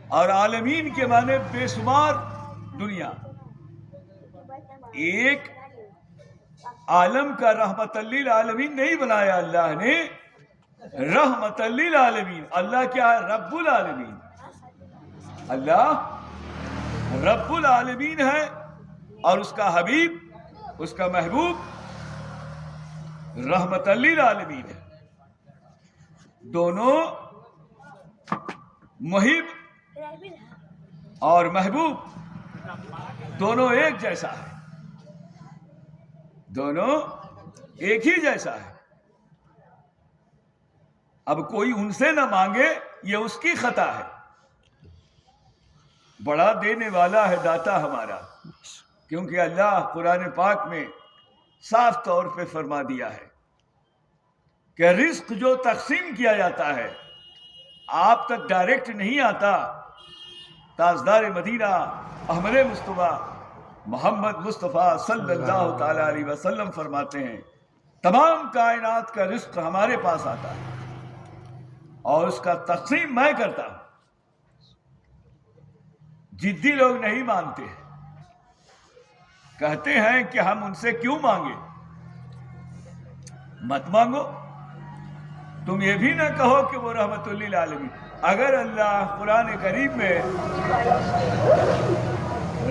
اور عالمین کے معنی بے شمار دنیا. ایک عالم کا رحمت للعالمین نہیں بنایا اللہ نے، رحمت للعالمین. اللہ کیا ہے؟ رب العالمین. اللہ رب العالمین ہے، اور اس کا حبیب، اس کا محبوب رحمت للعالمین ہے. دونوں محب اور محبوب دونوں ایک جیسا ہے، دونوں ایک ہی جیسا ہے. اب کوئی ان سے نہ مانگے یہ اس کی خطا ہے. بڑا دینے والا ہے داتا ہمارا، کیونکہ اللہ قرآن پاک میں صاف طور پہ فرما دیا ہے کہ رزق جو تقسیم کیا جاتا ہے آپ تک ڈائریکٹ نہیں آتا. تاجدار مدینہ احمد مصطفیٰ محمد مصطفیٰ صلی اللہ تعالی علیہ وسلم فرماتے ہیں تمام کائنات کا رزق ہمارے پاس آتا ہے اور اس کا تقسیم میں کرتا ہوں. جدی لوگ نہیں مانتے، کہتے ہیں کہ ہم ان سے کیوں مانگے. مت مانگو. تم یہ بھی نہ کہو کہ وہ رحمت للعالمین. اگر اللہ قرآن کریم میں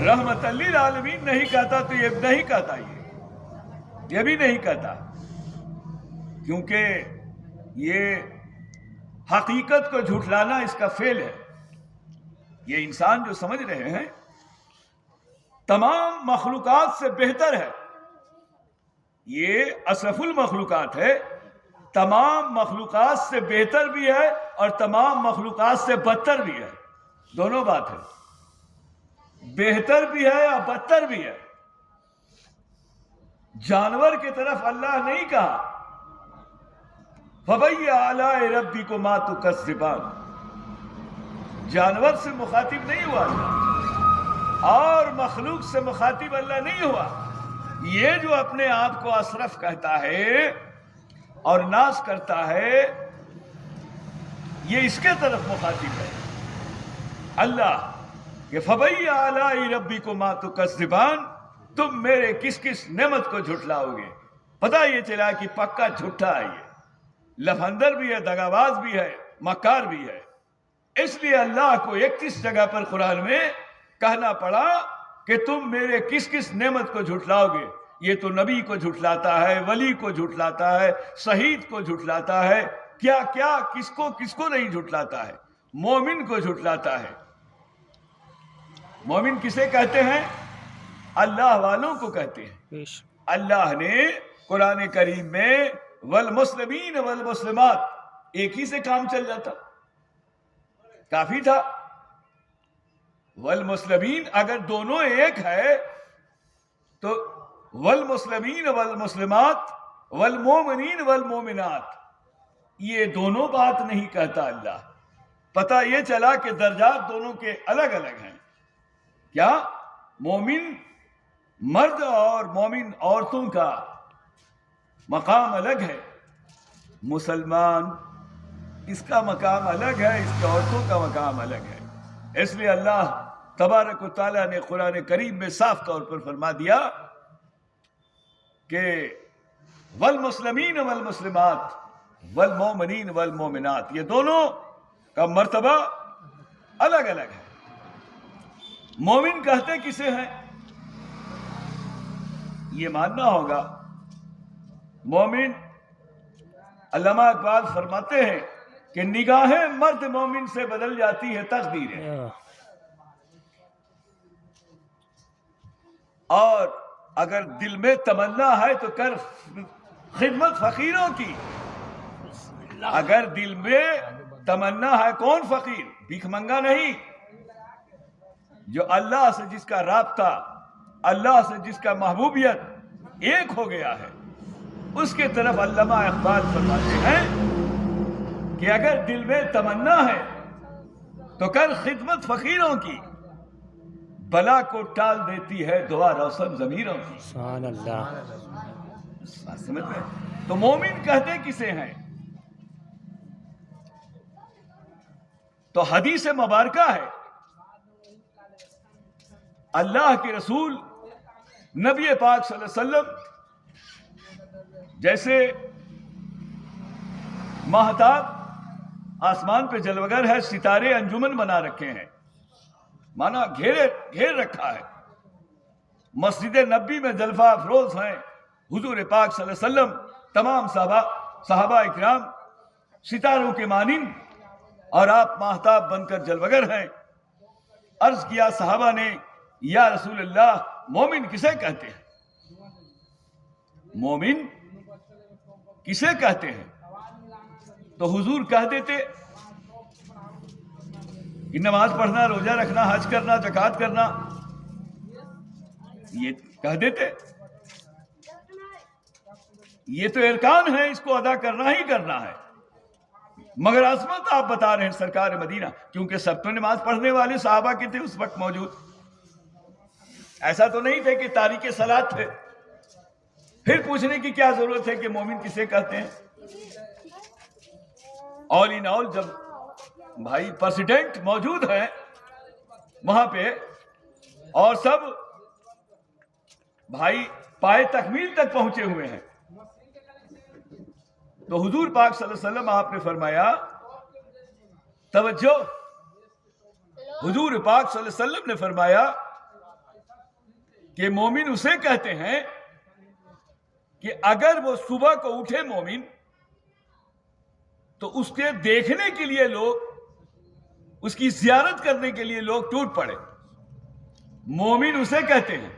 رحمت للعالمین نہیں کہتا تو یہ نہیں کہتا، یہ بھی نہیں کہتا، کیونکہ یہ حقیقت کو جھٹلانا اس کا فعل ہے. یہ انسان جو سمجھ رہے ہیں تمام مخلوقات سے بہتر ہے، یہ اشرف المخلوقات ہے، تمام مخلوقات سے بہتر بھی ہے اور تمام مخلوقات سے بدتر بھی ہے. دونوں بات ہے، بہتر بھی ہے اور بدتر بھی ہے. جانور کی طرف اللہ نہیں کہا فَبَيِّ آلَاءِ رَبِّكُمَا تُكَذِّبَانِ. جانور سے مخاطب نہیں ہوا اللہ، اور مخلوق سے مخاطب اللہ نہیں ہوا. یہ جو اپنے آپ کو اشرف کہتا ہے اور ناز کرتا ہے یہ اس کے طرف مخاطب ہے اللہ کہ فَبَيِّ آلَاءِ رَبِّكُمَا تُكَذِّبَانِ. تم میرے کس کس نعمت کو جھٹلاؤ گے. پتہ یہ چلا کہ پکا جھوٹا ہے، یہ لفندر بھی ہے، دغاباز بھی ہے، مکار بھی ہے. اس لیے اللہ کو 31 جگہ پر قرآن میں کہنا پڑا کہ تم میرے کس کس نعمت کو جھٹلاؤ گے. یہ تو نبی کو جھٹلاتا ہے، ولی کو جھٹلاتا ہے، شہید کو جھٹلاتا ہے، کیا کیا کس کو نہیں جھٹلاتا ہے. مومن کو جھٹلاتا ہے. مومن کسے کہتے ہیں؟ اللہ والوں کو کہتے ہیں. اللہ نے قرآن کریم میں والمسلمین والمسلمات، ایک ہی سے کام چل جاتا، کافی تھا. والمسلمین اگر دونوں ایک ہے تو والمسلمین والمسلمات والمومنین والمومنات، یہ دونوں بات نہیں کہتا اللہ. پتہ یہ چلا کہ درجات دونوں کے الگ الگ ہیں. کیا؟ مومن مرد اور مومن عورتوں کا مقام الگ ہے، مسلمان اس کا مقام الگ ہے، اس کے عورتوں کا مقام الگ ہے. اس لیے اللہ تبارک و تعالیٰ نے قرآن کریم میں صاف طور پر فرما دیا کہ والمسلمین والمسلمات والمومنین والمومنات، یہ دونوں کا مرتبہ الگ الگ ہے. مومن کہتے کسے ہیں؟ یہ ماننا ہوگا. مومن، علامہ اقبال فرماتے ہیں کہ نگاہیں مرد مومن سے بدل جاتی ہے تقدیریں، اور اگر دل میں تمنا ہے تو کر خدمت فقیروں کی. اگر دل میں تمنا ہے، کون فقیر؟ بھیک منگا نہیں، جو اللہ سے جس کا رابطہ، اللہ سے جس کا محبوبیت ایک ہو گیا ہے، اس کے طرف علامہ اقبال فرماتے ہیں کہ اگر دل میں تمنا ہے تو کر خدمت فقیروں کی، بلا کو ٹال دیتی ہے دعا روشن ضمیروں کی. سبحان اللہ. سمجھ میں؟ تو مومن کہتے کسے ہیں؟ تو حدیث مبارکہ ہے اللہ کے رسول نبی پاک صلی اللہ علیہ وسلم جیسے ماہتاب آسمان پہ جلوگر ہے، ستارے انجمن بنا رکھے ہیں، مانا گھیر رکھا ہے. مسجد نبی میں جلوہ افروز ہیں حضور پاک صلی اللہ علیہ وسلم، تمام صحابہ اکرام ستاروں کے مانند، اور آپ ماہتاب بن کر جلوگر ہیں. عرض کیا صحابہ نے، یا رسول اللہ مومن کسے کہتے ہیں؟ مومن کسے کہتے ہیں؟ تو حضور کہہ دیتے کہ نماز پڑھنا، روزہ رکھنا، حج کرنا، زکوٰۃ کرنا، یہ کہہ دیتے. یہ تو ارکان ہے، اس کو ادا کرنا ہی کرنا ہے. مگر عظمت آپ بتا رہے ہیں سرکار مدینہ، کیونکہ سب تو نماز پڑھنے والے صحابہ کے تھے اس وقت موجود. ایسا تو نہیں تھے کہ تارک صلاۃ تھے. پھر پوچھنے کی کیا ضرورت ہے کہ مومن کسے کہتے ہیں؟ آل ان آل جب بھائی پریزیڈنٹ موجود ہیں وہاں پہ اور سب بھائی پائے تکمیل تک پہنچے ہوئے ہیں، تو حضور پاک صلی اللہ علیہ وسلم آپ نے فرمایا، توجہ، حضور پاک صلی اللہ علیہ وسلم نے فرمایا کہ مومن اسے کہتے ہیں کہ اگر وہ صبح کو اٹھے مومن تو اس کے دیکھنے کے لیے لوگ، اس کی زیارت کرنے کے لیے لوگ ٹوٹ پڑے. مومن اسے کہتے ہیں.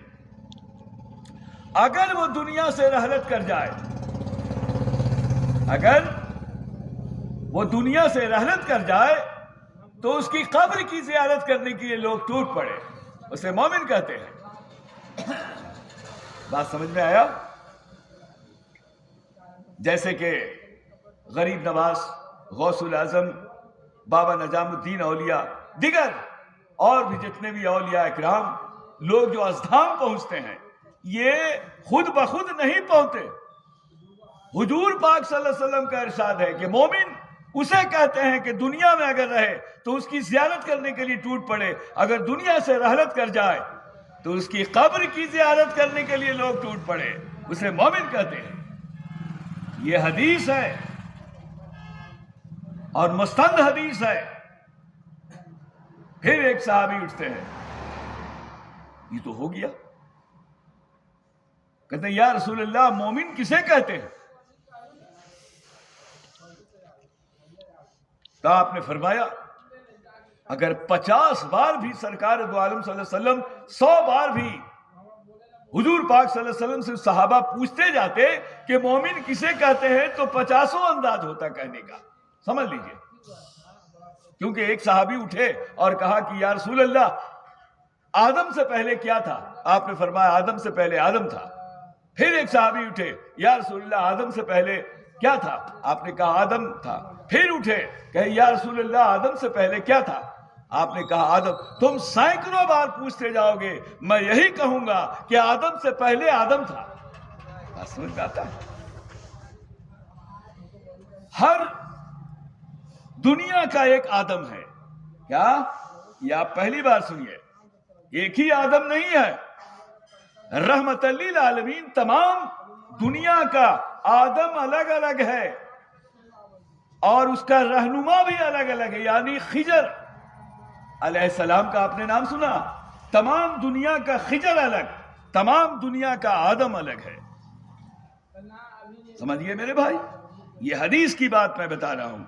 اگر وہ دنیا سے رحلت کر جائے، اگر وہ دنیا سے رحلت کر جائے تو اس کی قبر کی زیارت کرنے کے لیے لوگ ٹوٹ پڑے، اسے مومن کہتے ہیں. بات سمجھ میں آیا؟ جیسے کہ غریب نواز، غوث الاعظم، بابا نجام الدین اولیاء، دیگر اور بھی جتنے بھی اولیاء اکرام لوگ جو ازدھام پہنچتے ہیں، یہ خود بخود نہیں پہنچتے. حضور پاک صلی اللہ علیہ وسلم کا ارشاد ہے کہ مومن اسے کہتے ہیں کہ دنیا میں اگر رہے تو اس کی زیارت کرنے کے لیے ٹوٹ پڑے، اگر دنیا سے رحلت کر جائے تو اس کی قبر کی زیارت کرنے کے لیے لوگ ٹوٹ پڑے، اسے مومن کہتے ہیں. یہ حدیث ہے اور مستند حدیث ہے. پھر ایک صحابی اٹھتے ہیں، یہ تو ہو گیا، کہتے ہیں یا رسول اللہ مومن کسے کہتے ہیں؟ تو آپ نے فرمایا اگر 50 بار بھی سرکار دو عالم صلی اللہ علیہ وسلم 100 بار بھی حضور پاک صلی اللہ علیہ وسلم سے صحابہ پوچھتے جاتے کہ مومن کسے کہتے ہیں تو 50 انداز ہوتا کہنے کا. سمجھ لیجئے، کیونکہ ایک صحابی اٹھے اور کہا کہ یا رسول اللہ آدم سے پہلے کیا تھا؟ آپ نے فرمایا آدم سے پہلے آدم تھا. پھر ایک صحابی اٹھے، یا رسول اللہ آدم سے پہلے کیا تھا؟ آپ نے کہا آدم تھا. پھر اٹھے کہے یا رسول اللہ آدم سے پہلے کیا تھا؟ آپ نے کہا آدم. تم سینکڑوں بار پوچھتے جاؤ گے، میں یہی کہوں گا کہ آدم سے پہلے آدم تھا. بات سمجھ میں آتا ہے؟ ہر دنیا کا ایک آدم ہے. کیا یہ آپ پہلی بار سنیے؟ ایک ہی آدم نہیں ہے، رحمت للعالمین تمام دنیا کا آدم الگ الگ ہے اور اس کا رہنما بھی الگ الگ ہے. یعنی خضر علیہ السلام کا آپ نے نام سنا؟ تمام دنیا کا خضر الگ، تمام دنیا کا آدم الگ ہے. سمجھیے میرے بھائی، یہ حدیث کی بات میں بتا رہا ہوں.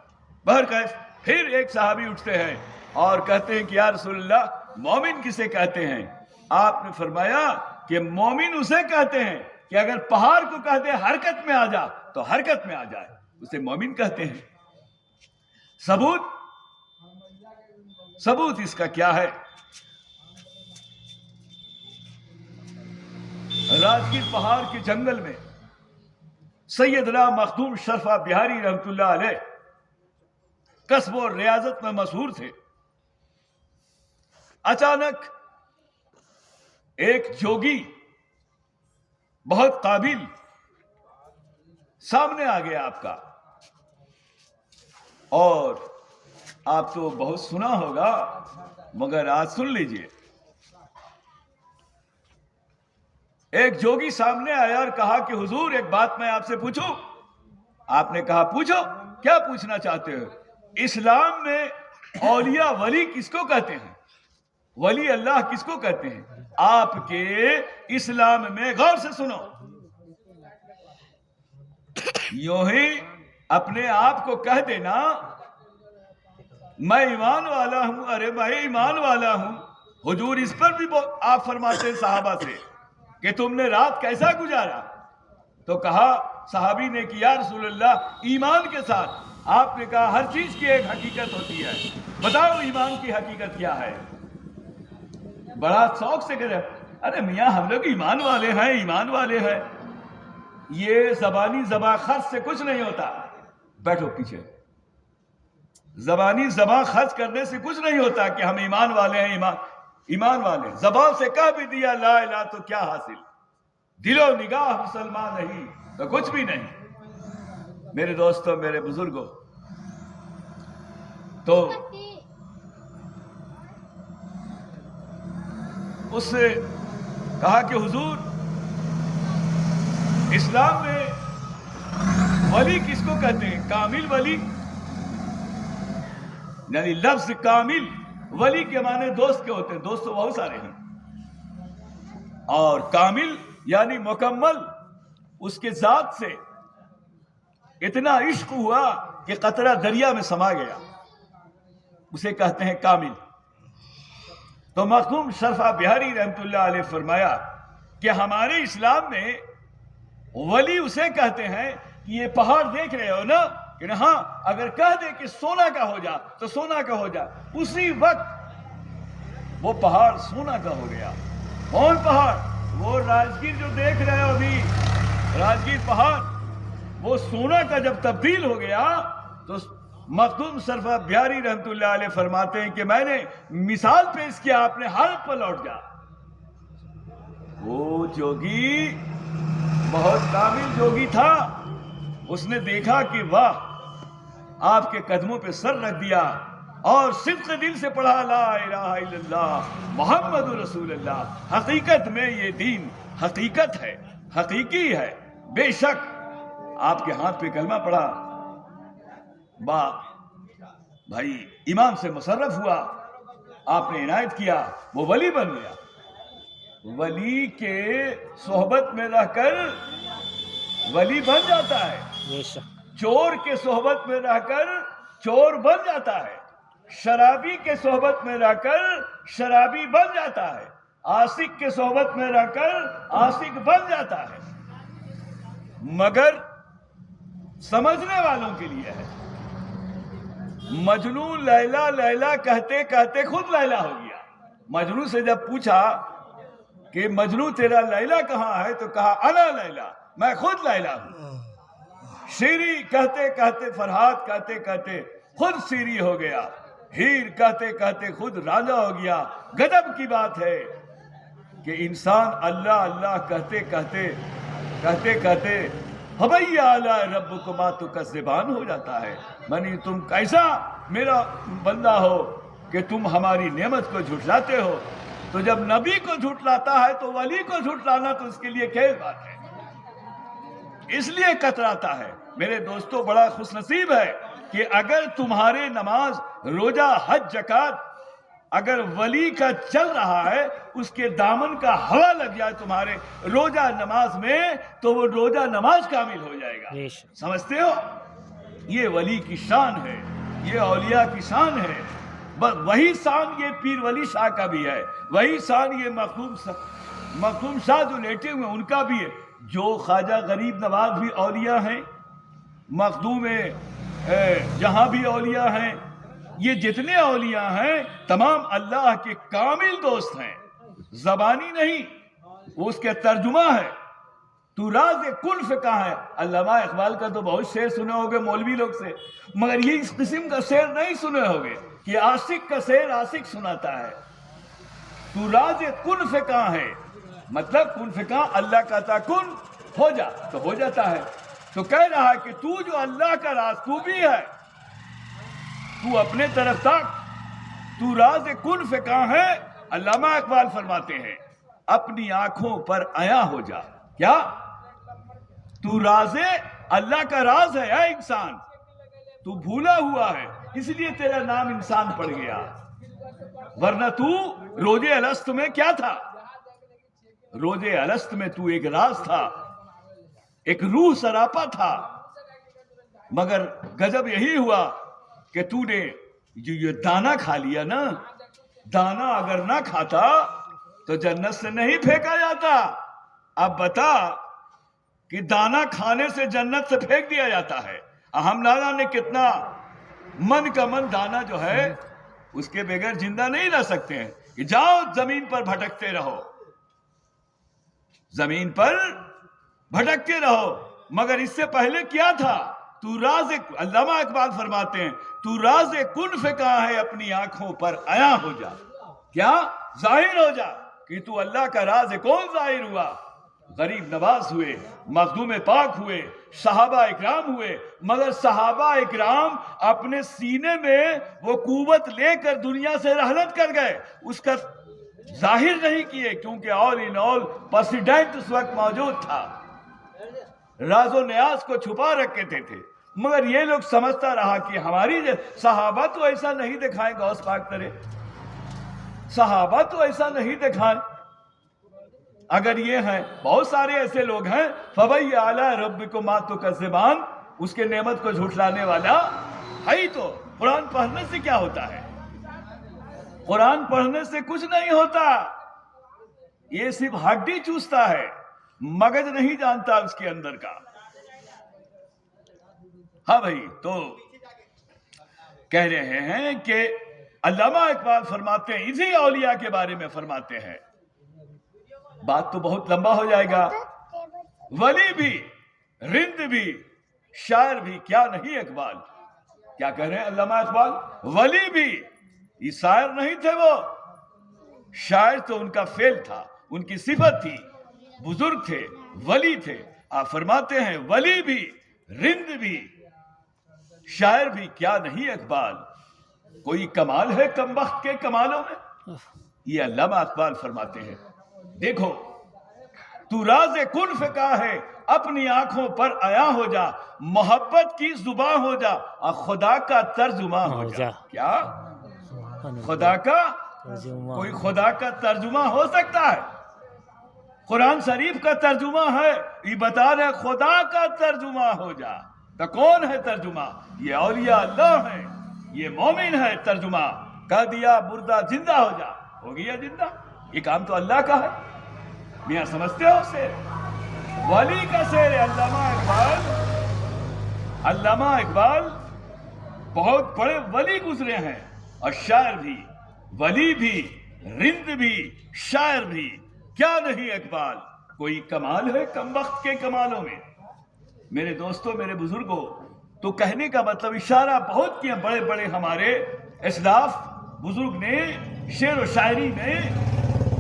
بہرکیف پھر ایک صحابی اٹھتے ہیں اور کہتے ہیں کہ یا رسول اللہ مومن کسے کہتے ہیں؟ آپ نے فرمایا کہ مومن اسے کہتے ہیں کہ اگر پہاڑ کو کہتے حرکت میں آ جا تو حرکت میں آ جائے، اسے مومن کہتے ہیں. ثبوت اس کا کیا ہے؟ راجگیر پہاڑ کے جنگل میں سیدنا مخدوم شرفا بہاری رحمت اللہ علیہ کسب اور ریاضت میں مشہور تھے. اچانک ایک جوگی بہت قابل سامنے آ گیا آپ کا، اور آپ تو بہت سنا ہوگا مگر آج سن لیجئے. ایک جوگی سامنے آیا اور کہا کہ حضور ایک بات میں آپ سے پوچھوں. آپ نے کہا پوچھو, کیا پوچھنا چاہتے ہو؟ اسلام میں اولیاء ولی کس کو کہتے ہیں؟ ولی اللہ کس کو کہتے ہیں؟ آپ کے اسلام میں غور سے سنو, یوں ہی اپنے آپ کو کہہ دینا میں ایمان والا ہوں, ارے میں ایمان والا ہوں. حضور اس پر بھی آپ فرماتے ہیں صحابہ سے کہ تم نے رات کیسا گزارا؟ تو کہا صحابی نے کہ یا رسول اللہ ایمان کے ساتھ. آپ نے کہا ہر چیز کی ایک حقیقت ہوتی ہے, بتاؤ ایمان کی حقیقت کیا ہے؟ بڑا شوق سے کہہ رہے ارے میاں ہم لوگ ایمان والے ہیں, ایمان والے ہیں. یہ زبانی زباں خرچ سے کچھ نہیں ہوتا. بیٹھو پیچھے. زبانی زباں خرچ کرنے سے کچھ نہیں ہوتا کہ ہم ایمان والے ہیں, ایمان والے. زبان سے کہہ بھی دیا لا الہ تو کیا حاصل؟ دل و نگاہ مسلمان نہیں تو کچھ بھی نہیں. میرے دوستوں, میرے بزرگوں, تو اس سے کہا کہ حضور اسلام میں ولی کس کو کہتے ہیں؟ کامل ولی, یعنی لفظ کامل ولی کے معنی دوست کے ہوتے ہیں. دوست تو بہت سارے ہیں, اور کامل یعنی مکمل. اس کے ذات سے اتنا عشق ہوا کہ قطرہ دریا میں سما گیا, اسے کہتے ہیں کامل. تو مخدوم شرفا بہاری رحمت اللہ علیہ فرمایا کہ ہمارے اسلام میں ولی اسے کہتے ہیں کہ یہ پہاڑ دیکھ رہے ہو نا, کہ ہاں اگر کہہ دے کہ سونا کا ہو جا تو سونا کا ہو جا, اسی وقت وہ پہاڑ سونا کا ہو گیا. کون پہاڑ؟ وہ راجگیر جو دیکھ رہے ہو ابھی, راجگیر پہاڑ, وہ سونا کا جب تبدیل ہو گیا تو مخدوم شرفا بہاری رحمت اللہ علیہ فرماتے ہیں کہ میں نے مثال پیش کیا, آپ نے حالت پر لوٹ جا. وہ جوگی بہت کامل جوگی تھا. اس نے دیکھا کہ واہ, آپ کے قدموں پہ سر رکھ دیا اور صدق دل سے پڑھا لا الہ الا اللہ محمد رسول اللہ. حقیقت میں یہ دین حقیقت ہے, حقیقی ہے. بے شک آپ کے ہاتھ پہ کلمہ پڑھا, بھائی امام سے مصرف ہوا, آپ نے عنایت کیا, وہ ولی بن گیا. ولی کے صحبت میں رہ کر ولی بن جاتا ہے. چور کے صحبت میں رہ کر چور بن جاتا ہے. شرابی کے صحبت میں رہ کر شرابی بن جاتا ہے. عاشق کے صحبت میں رہ کر عاشق بن جاتا ہے. مگر سمجھنے والوں کے لیے ہے. مجنو لیلا لیلا کہتے کہتے خود لیلا ہو گیا. مجنو سے جب پوچھا کہ مجنو تیرا لیلا کہاں ہے تو کہا انا لیلا, میں خود لیلا ہوں. شیری کہتے کہتے, فرحات کہتے کہتے خود شیری ہو گیا. ہیر کہتے کہتے خود راجا ہو گیا. گجب کی بات ہے کہ انسان اللہ اللہ کہتے کہتے کہتے کہتے حبیّ علی ربکما تکذبان ہو جاتا ہے. منی تم کیسا میرا بندہ ہو کہ تم ہماری نعمت کو جھٹلاتے ہو. تو جب نبی کو جھٹلاتا ہے تو ولی کو جھٹلانا تو اس کے لیے کیا بات ہے, اس لیے کتراتا ہے. میرے دوستو, بڑا خوش نصیب ہے کہ اگر تمہارے نماز روزہ حج زکات اگر ولی کا چل رہا ہے, اس کے دامن کا ہوا لگ جائے تمہارے روزہ نماز میں, تو وہ روزہ نماز کامل ہو جائے گا. سمجھتے ہو؟ یہ ولی کی شان ہے, یہ اولیاء کی شان ہے. بس وہی شان یہ پیر ولی شاہ کا بھی ہے, وہی شان یہ مخدوم شاہ جو لیٹے ہوئے ان کا بھی ہے. جو خواجہ غریب نواز بھی اولیاء ہیں, مخدوم جہاں بھی اولیاء ہیں, یہ جتنے اولیاء ہیں تمام اللہ کے کامل دوست ہیں. زبانی نہیں, وہ اس کے ترجمہ ہے. تو راز کلف کہاں ہے؟ علامہ اقبال کا تو بہت شعر سنے ہوگے مولوی لوگ سے, مگر یہ اس قسم کا شعر نہیں سنے ہوگے کہ عاشق کا شعر عاشق سناتا ہے. تو راز کلف کہاں ہے, مطلب کلف کہاں, اللہ کہتا کن ہو جا تو ہو جاتا ہے. تو کہہ رہا کہ تو جو اللہ کا راز تو بھی ہے, تو اپنے طرف تک, تو راز کن کہاں ہے. علامہ اقبال فرماتے ہیں اپنی آنکھوں پر عیاں ہو جا. کیا تو راز اللہ کا راز ہے اے انسان؟ تو بھولا ہوا ہے اس لیے تیرا نام انسان پڑ گیا، ورنہ تو روزے الست میں کیا تھا؟ روزے الست میں تو ایک راز تھا، ایک روح سراپا تھا. مگر گجب یہی ہوا کہ تو نے جو یہ دانا کھا لیا نا، دانا اگر نہ کھاتا تو جنت سے نہیں پھینکا جاتا. اب بتا کہ دانا کھانے سے جنت سے پھینک دیا جاتا ہے. ہم نہ جانے کتنا من کا من دانا جو ہے اس کے بغیر زندہ نہیں رہ سکتے ہیں. کہ جاؤ زمین پر بھٹکتے رہو، زمین پر بھٹکتے رہو. مگر اس سے پہلے کیا تھا؟ تو راز، علامہ اقبال فرماتے ہیں تو راز کنف کہاں ہے، اپنی آنکھوں پر عیاں ہو جا. کیا ظاہر ہو جا کہ تو اللہ کا راز ہے. کون ظاہر ہوا؟ غریب نواز ہوئے، مخدوم پاک ہوئے، صحابہ اکرام ہوئے. مگر صحابہ اکرام اپنے سینے میں وہ قوت لے کر دنیا سے رحلت کر گئے، اس کا ظاہر نہیں کیے، کیونکہ آل ان آل پریسیڈنٹ اس وقت موجود تھا، راز و نیاز کو چھپا رکھے تھے. مگر یہ لوگ سمجھتا رہا کہ ہماری صحابہ تو ایسا نہیں دکھائیں، غوث پاک ترے صحابہ تو ایسا نہیں دکھائیں. اگر یہ ہیں، بہت سارے ایسے لوگ ہیں، فَبَيِّ عَلَىٰ رَبِّكُمَا تُكَذِّبَانِ، اس کے نعمت کو جھٹلانے والا ہے. تو قرآن پڑھنے سے کیا ہوتا ہے؟ قرآن پڑھنے سے کچھ نہیں ہوتا. یہ صرف ہڈی چوستا ہے، مغز نہیں جانتا اس کے اندر کا. ہاں بھائی، تو کہہ رہے ہیں کہ علامہ اقبال فرماتے ہیں، اسی اولیاء کے بارے میں فرماتے ہیں. بات تو بہت لمبا ہو جائے گا. ولی بھی، رند بھی، شاعر بھی کیا نہیں اقبال. کیا کہہ رہے ہیں علامہ اقبال؟ ولی بھی، یہ شاعر نہیں تھے، وہ شاعر تو ان کا فعل تھا، ان کی صفت تھی. بزرگ تھے، ولی تھے. آپ فرماتے ہیں ولی بھی، رند بھی، شاعر بھی کیا نہیں اقبال. کوئی کمال ہے کم وقت کے کمالوں میں؟ یہ علامہ اقبال فرماتے ہیں. دیکھو تو راز کنف کا ہے، اپنی آنکھوں پر عیاں ہو جا، محبت کی زباں ہو جا، اور خدا کا ترجمہ ہو جا. کیا خدا کا؟ کوئی خدا کا ترجمہ ہو سکتا ہے؟ قرآن شریف کا ترجمہ ہے، یہ بتا رہے خدا کا ترجمہ ہو جا. تو کون ہے ترجمہ؟ یہ اولیاء اللہ ہے، یہ مومن ہے. ترجمہ کہہ دیا مردہ زندہ ہو جا، ہو گیا زندہ. یہ کام تو اللہ کا ہے. میاں سمجھتے ہو اسے؟ ولی کا شعر علامہ اقبال بہت بڑے ولی گزرے ہیں، اور شاعر بھی، ولی بھی، رند بھی، شاعر بھی کیا نہیں اقبال. کوئی کمال ہے کم وقت کے کمالوں میں؟ میرے دوستوں، میرے بزرگوں، تو کہنے کا مطلب اشارہ بہت کیا بڑے بڑے ہمارے اسلاف بزرگ نے شعر و شاعری میں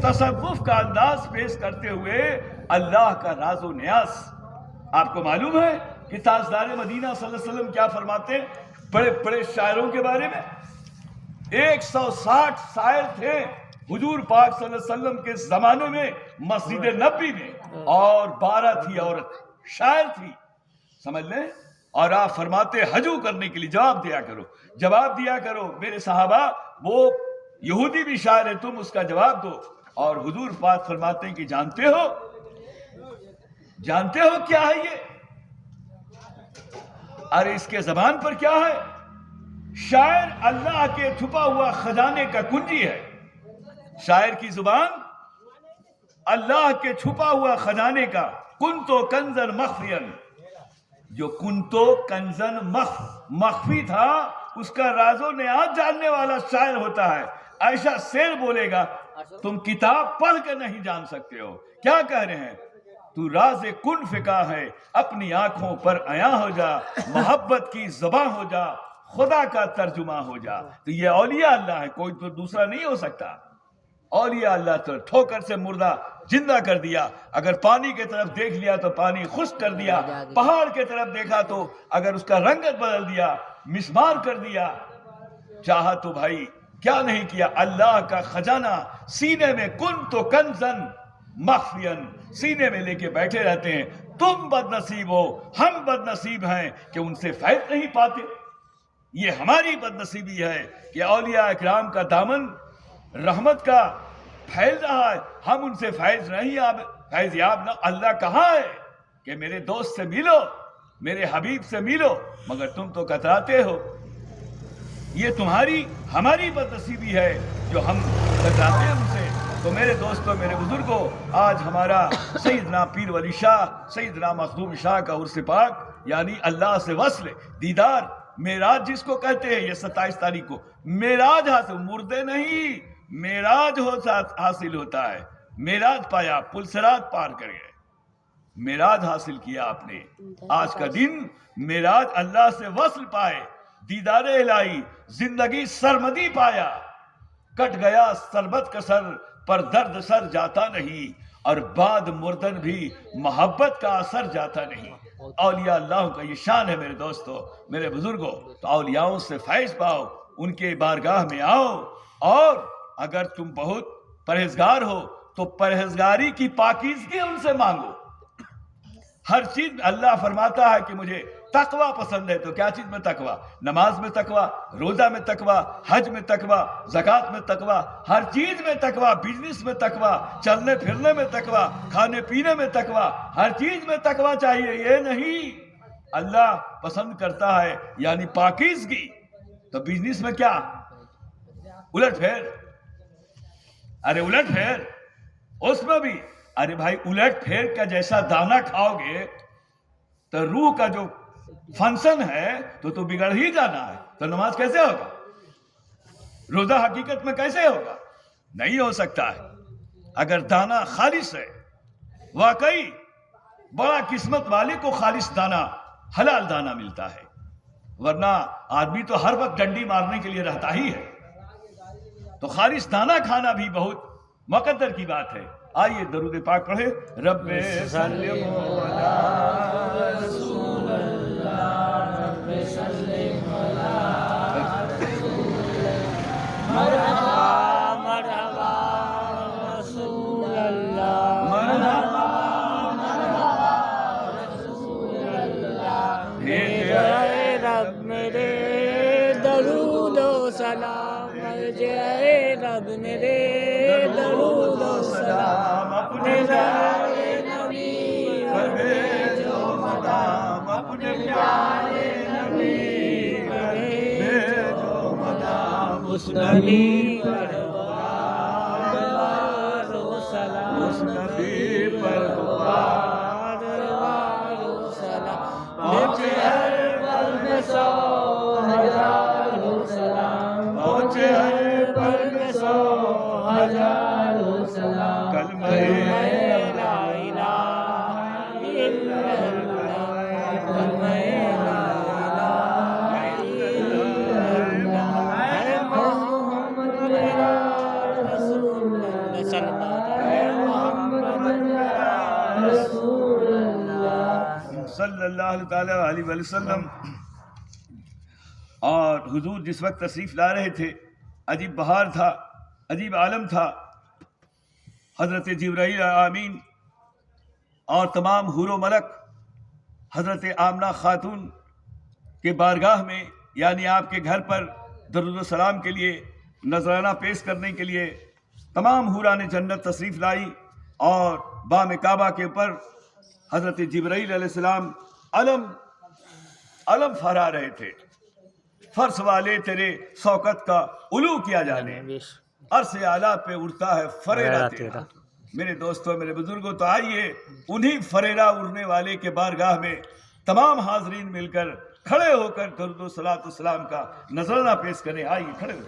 تصوف کا انداز پیش کرتے ہوئے اللہ کا راز و نیاز. آپ کو معلوم ہے کہ تاجدار مدینہ صلی اللہ علیہ وسلم کیا فرماتے ہیں بڑے بڑے شاعروں کے بارے میں؟ 160 شاعر تھے حضور پاک صلی اللہ علیہ وسلم کے زمانے میں مسجد نبوی میں، اور 12 تھی عورت شاعر تھی. سمجھ لیں. اور آپ فرماتے ہجو کرنے کے لیے جواب دیا کرو میرے صحابہ، وہ یہودی بھی شاعر ہے، تم اس کا جواب دو. اور حضور پاک فرماتے ہیں کہ جانتے ہو کیا ہے یہ؟ ارے اس کے زبان پر کیا ہے؟ شاعر اللہ کے چھپا ہوا خزانے کا کنجی ہے. شاعر کی زبان اللہ کے چھپا ہوا خزانے کا. کنتو کنزن مخفین، جو کنتو کنزن مخفی تھا، اس کا راز و نیاز جاننے والا شاعر ہوتا ہے. ایسا شعر بولے گا تم کتاب پڑھ کے نہیں جان سکتے ہو. کیا کہہ رہے ہیں؟ تو راز کنف کا ہے، اپنی آنکھوں پر عیاں ہو جا، محبت کی زباں ہو جا، خدا کا ترجمہ ہو جا. تو یہ اولیاء اللہ ہے، کوئی تو دوسرا نہیں ہو سکتا. اولیاء اللہ تو ٹھوکر سے مردہ زندہ کر دیا. اگر پانی کی طرف دیکھ لیا تو پانی خشک کر دیا، پہاڑ کی طرف دیکھا تو اگر اس کا رنگت بدل دیا، مسمار کر دیا. چاہا تو بھائی کیا نہیں کیا. اللہ کا خزانہ سینے میں، کن تو کنزن، مخفیاً سینے میں لے کے بیٹھے رہتے ہیں. تم بد نصیب ہو, ہم بد نصیب ہیں کہ ان سے فیض نہیں پاتے. یہ ہماری بد نصیبی ہے کہ اولیاء اکرام کا دامن رحمت کا پھیل رہا ہے, ہم ان سے فیض یاب نہ. اللہ کہاں ہے کہ میرے دوست سے ملو, میرے حبیب سے ملو, مگر تم تو کتراتے ہو. یہ تمہاری ہماری بد نصیبی ہے جو ہم کتراتے ہیں ان سے. تو میرے دوستوں, میرے بزرگوں, آج ہمارا سیدنا پیر ولی شاہ, سیدنا مخدوم شاہ کا عرس پاک, یعنی اللہ سے وصل, دیدار, معراج جس کو کہتے ہیں, یہ 27 تاریخ کو معراج حاصل, مردے نہیں, معراج حاصل ہوتا ہے. معراج پایا, پل صراط پار کر گئے, معراج حاصل کیا آپ نے. آج کا دن معراج, اللہ سے وصل پائے, دیدار الہی, زندگی سرمدی پایا. کٹ گیا سربت کا سر پر درد سر جاتا نہیں, اور بعد مردن بھی محبت کا اثر جاتا نہیں. اولیاء اللہ کا یہ شان ہے میرے دوستو, میرے بزرگوں. تو اولیاؤں سے فیض پاؤ, ان کے بارگاہ میں آؤ, اور اگر تم بہت پرہیزگار ہو تو پرہیزگاری کی پاکیزگی ان سے مانگو. ہر چیز اللہ فرماتا ہے کہ مجھے تقوی پسند ہے. تو کیا چیز میں تقوی؟ نماز میں تقوی, روزہ میں تقوی, حج میں تقوی, زکوٰۃ میں تقوی, ہر چیز میں تقوی, بزنس میں تقوی, چلنے پھرنے میں تقوی, کھانے پینے میں تقوی, ہر چیز میں تقوی چاہیے. یہ نہیں, اللہ پسند کرتا ہے یعنی پاکیزگی. تو بزنس میں کیا الٹ پھیر, ارے الٹ پھیر, اس میں بھی ارے بھائی الٹ پھیر کا جیسا دانہ کھاؤ گے تو روح کا جو فنکشن ہے تو بگڑ ہی جانا ہے. تو نماز کیسے ہوگا, روزہ حقیقت میں کیسے ہوگا؟ نہیں ہو سکتا ہے اگر دانہ خالص ہے. واقعی بڑا قسمت والے کو خالص دانہ, حلال دانہ ملتا ہے, ورنہ آدمی تو ہر وقت ڈنڈی مارنے کے لیے رہتا ہی ہے. تو خالص دانہ کھانا بھی بہت مقدر کی بات ہے. آئیے درود پاک پڑھے. رب سلم علی رسول اللہ, رب سلم علی رسول اللہ, مرحبا مرحبا رسول اللہ, مرحبا مرحبا رسول اللہ. اے رب میرے درود و سلام, اے رب میرے درود و سلام, اپنے پیارے نبی پر بھیجو مدام, اپنے پیارے نبی پر بھیجو مدام. اس نبی پر بار و سلام, اس نبی پر بار و سلام. پہنچے ہر پل میں 100,000 سلام, پہنچے ہر پل میں 100,000 سلام. کلمہ لا الہ الا اللہ, کلمہ لا الہ الا اللہ, اے محمد میرا رسول اللہ, صلی اللہ علیہ رسول اللہ, صلی اللہ تعالی علیہ وسلم. اور حضور جس وقت تشریف لا رہے تھے, عجیب بہار تھا, عجیب عالم تھا. حضرت جبرائیل آمین اور تمام حور و ملک حضرت آمنہ خاتون کے بارگاہ میں, یعنی آپ کے گھر پر درود و سلام کے لیے, نذرانہ پیش کرنے کے لیے تمام حوران جنت تشریف لائی. اور بام کعبہ کے اوپر حضرت جبرائیل علیہ السلام علم پھہرا رہے تھے. فرش والے تیرے شوکت کا علو کیا جانے, عرش اعلیٰ پہ اڑتا ہے فریرہ تیرا. میرے دوستوں, میرے بزرگوں, تو آئیے انہی فریرہ اڑنے والے کے بارگاہ میں تمام حاضرین مل کر کھڑے ہو کر درود و صلاۃ و سلام کا نذرانہ پیش کریں. آئیے کھڑے ہو جائیں.